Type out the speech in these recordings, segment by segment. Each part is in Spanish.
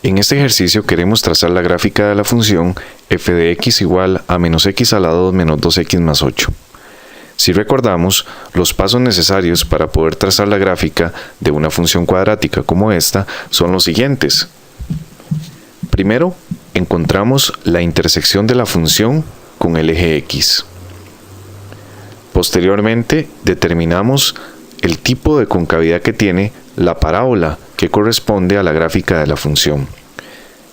En este ejercicio queremos trazar la gráfica de la función f de x igual a menos x a la 2 menos 2x más 8. Si recordamos, los pasos necesarios para poder trazar la gráfica de una función cuadrática como esta son los siguientes. Primero, encontramos la intersección de la función con el eje x. Posteriormente, determinamos el tipo de concavidad que tiene la parábola que corresponde a la gráfica de la función.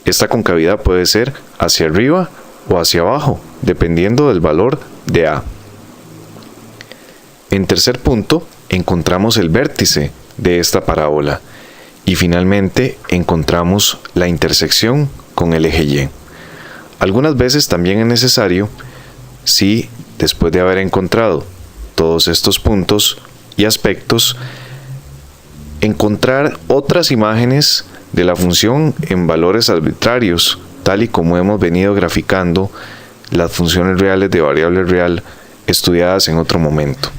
Esta concavidad puede ser hacia arriba o hacia abajo, dependiendo del valor de a. En tercer punto, encontramos el vértice de esta parábola y finalmente encontramos la intersección con el eje y. Algunas veces también es necesario, si después de haber encontrado todos estos puntos y aspectos, encontrar otras imágenes de la función en valores arbitrarios, tal y como hemos venido graficando las funciones reales de variable real estudiadas en otro momento.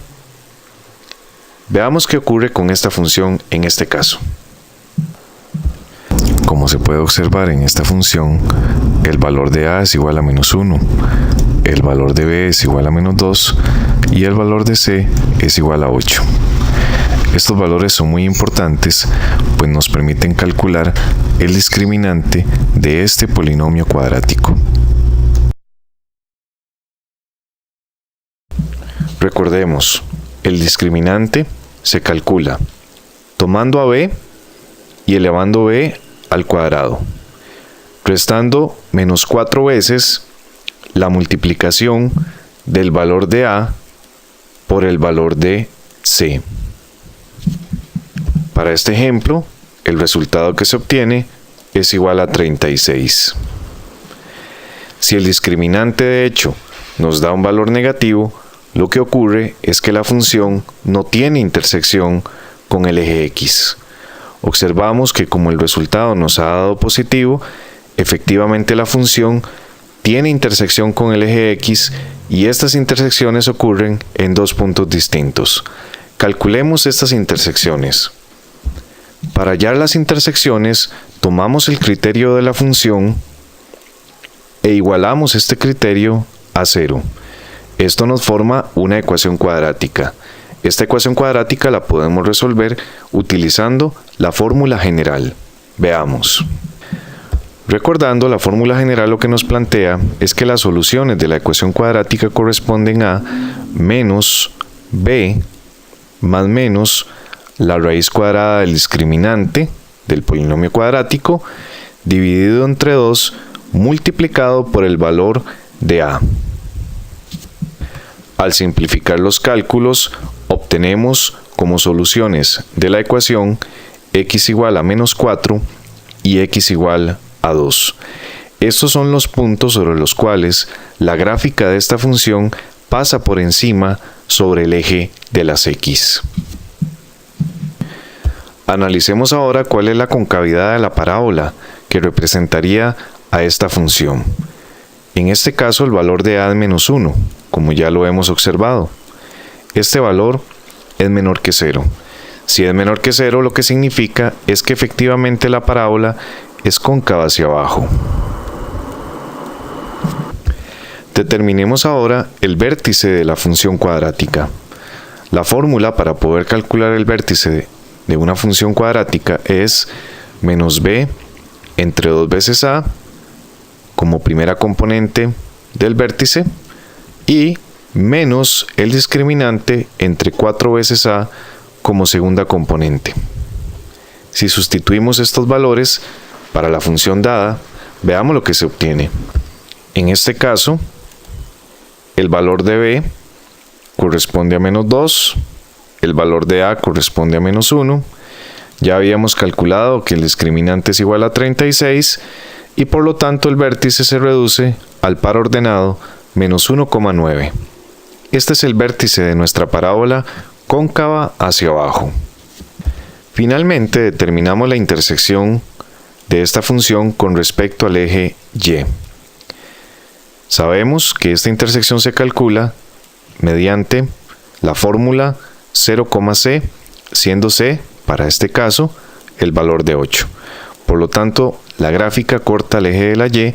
Veamos qué ocurre con esta función en este caso. Como se puede observar en esta función, el valor de a es igual a menos 1, el valor de b es igual a menos 2 y el valor de c es igual a 8. Estos valores son muy importantes, pues nos permiten calcular el discriminante de este polinomio cuadrático. Recordemos, el discriminante se calcula tomando a b y elevando b al cuadrado, restando menos 4 veces la multiplicación del valor de a por el valor de c. Para este ejemplo, el resultado que se obtiene es igual a 36. Si el discriminante de hecho nos da un valor negativo, lo que ocurre es que la función no tiene intersección con el eje x. Observamos que como el resultado nos ha dado positivo, efectivamente la función tiene intersección con el eje x y estas intersecciones ocurren en dos puntos distintos. Calculemos estas intersecciones. Para hallar las intersecciones, tomamos el criterio de la función e igualamos este criterio a 0. Esto nos forma una ecuación cuadrática. Esta ecuación cuadrática la podemos resolver utilizando la fórmula general. Veamos. Recordando, la fórmula general lo que nos plantea es que las soluciones de la ecuación cuadrática corresponden a menos b más menos la raíz cuadrada del discriminante del polinomio cuadrático dividido entre 2 multiplicado por el valor de a. Al simplificar los cálculos, obtenemos como soluciones de la ecuación x igual a menos 4 y x igual a 2. Estos son los puntos sobre los cuales la gráfica de esta función pasa por encima sobre el eje de las x. Analicemos ahora cuál es la concavidad de la parábola que representaría a esta función. En este caso el valor de a es menos 1, como ya lo hemos observado. Este valor es menor que 0. Si es menor que 0, lo que significa es que efectivamente la parábola es cóncava hacia abajo. Determinemos ahora el vértice de la función cuadrática. La fórmula para poder calcular el vértice de una función cuadrática es menos b entre 2 veces a como primera componente del vértice y menos el discriminante entre 4 veces a como segunda componente. Si sustituimos estos valores para la función dada, veamos lo que se obtiene. En este caso, el valor de b corresponde a menos 2, el valor de a corresponde a menos 1, ya habíamos calculado que el discriminante es igual a 36 y por lo tanto el vértice se reduce al par ordenado menos 1,9. Este es el vértice de nuestra parábola cóncava hacia abajo. Finalmente determinamos la intersección de esta función con respecto al eje y. Sabemos que esta intersección se calcula mediante la fórmula 0,c, siendo c, para este caso, el valor de 8. Por lo tanto, la gráfica corta el eje de la y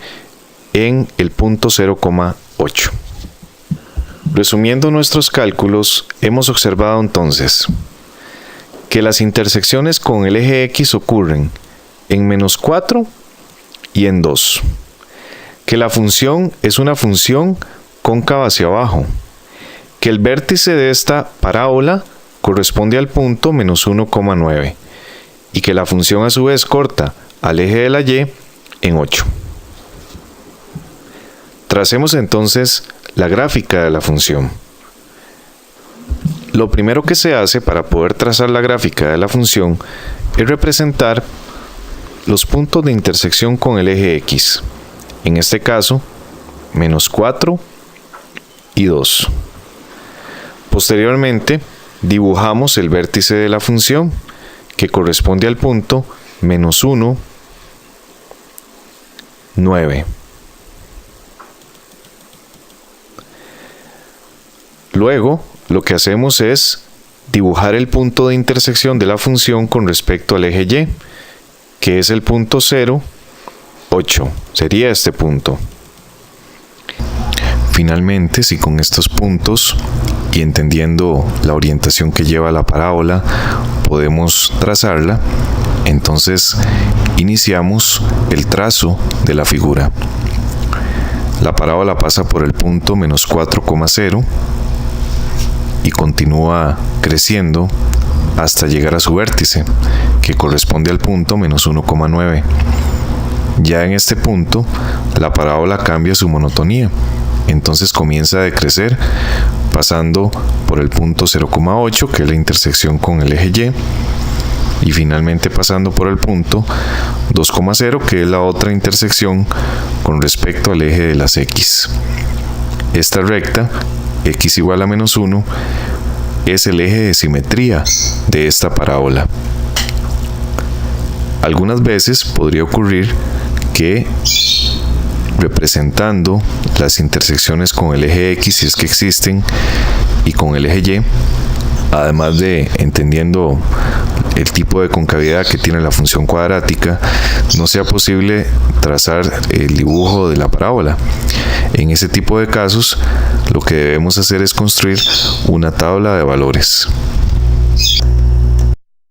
en el punto 0,8. Resumiendo nuestros cálculos, hemos observado entonces que las intersecciones con el eje X ocurren en -4 y en 2, que la función es una función cóncava hacia abajo, que el vértice de esta parábola corresponde al punto -1,9 y que la función a su vez corta al eje de la y en 8. Tracemos entonces la gráfica de la función. Lo primero que se hace para poder trazar la gráfica de la función es representar los puntos de intersección con el eje X, en este caso, -4 y 2. Posteriormente, dibujamos el vértice de la función, que corresponde al punto -1, 9. Luego, lo que hacemos es dibujar el punto de intersección de la función con respecto al eje Y, que es el punto 0, 8. Sería este punto. Finalmente, si con estos puntos y entendiendo la orientación que lleva la parábola podemos trazarla, entonces iniciamos el trazo de la figura. La parábola pasa por el punto -4,0 y continúa creciendo hasta llegar a su vértice, que corresponde al punto -1,9. Ya en este punto, la parábola cambia su monotonía, entonces comienza a decrecer, pasando por el punto 0,8, que es la intersección con el eje Y, finalmente pasando por el punto 2,0, que es la otra intersección con respecto al eje de las X. Esta recta, X igual a -1, es el eje de simetría de esta parábola. Algunas veces podría ocurrir que, representando las intersecciones con el eje X, si es que existen, y con el eje Y, además de entendiendo el tipo de concavidad que tiene la función cuadrática, no sea posible trazar el dibujo de la parábola. En ese tipo de casos, lo que debemos hacer es construir una tabla de valores.